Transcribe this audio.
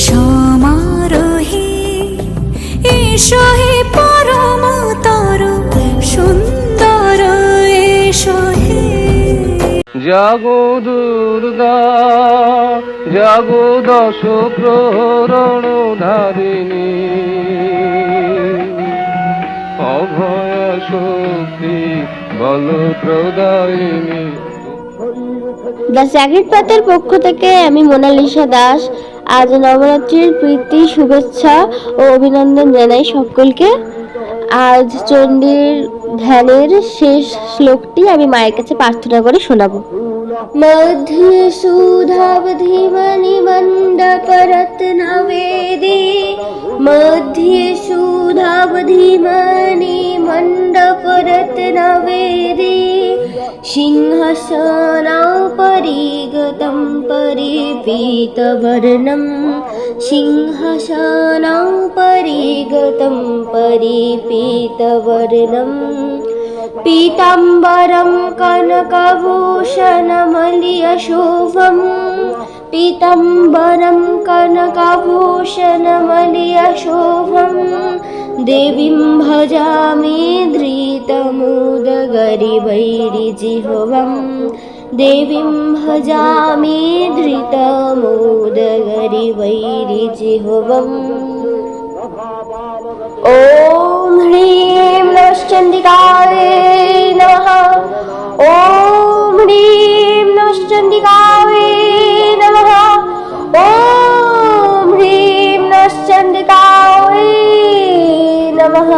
সমারোহে এসো হে পরমতর সুন্দর এসো হে। জাগো দুর্গা জাগো দশ প্রহরণ ধারিণী, অভয় শক্তি বল প্রদায়িনী। দ্য স্যাক্রেড পাথের পক্ষ থেকে আমি মোনালিসা দাস আজ নবরাত্রির প্রীতি শুভেচ্ছা ও অভিনন্দন জানাই সকলকে। আজ চণ্ডীর ধ্যানের শেষ শ্লোকটি আমি মায়ের কাছে প্রার্থনা করে শোনাবো। মধ্যে সুধাবধিমণি মণ্ডপরত্নবেদী, মধ্যে সুধাবধিমণি মণ্ডপরত্নবেদী, সিংহাসনোপরি গতম পরিপীতবর্ণম, সিংহাসনোপরি গতম পরিপীতবর্ণম, পীতাম্বরম কনকভূষণমলিয়শোভম, পীতাম্বরম কনকভূষণমলিয়শোভম, দেবীম ভজামি ধৃতমোদগরিভৈরিজিহ্বম, দেবীম ভজামি ধৃতমোদগরিভৈরিজিহ্বম। ওম হ্রিং নশ্চণ্ডিকায় নমঃ, ওম হ্রিং নশ্চণ্ডিকায় নমঃ, ওম হ্রিং নশ্চণ্ডিকায় নমঃ।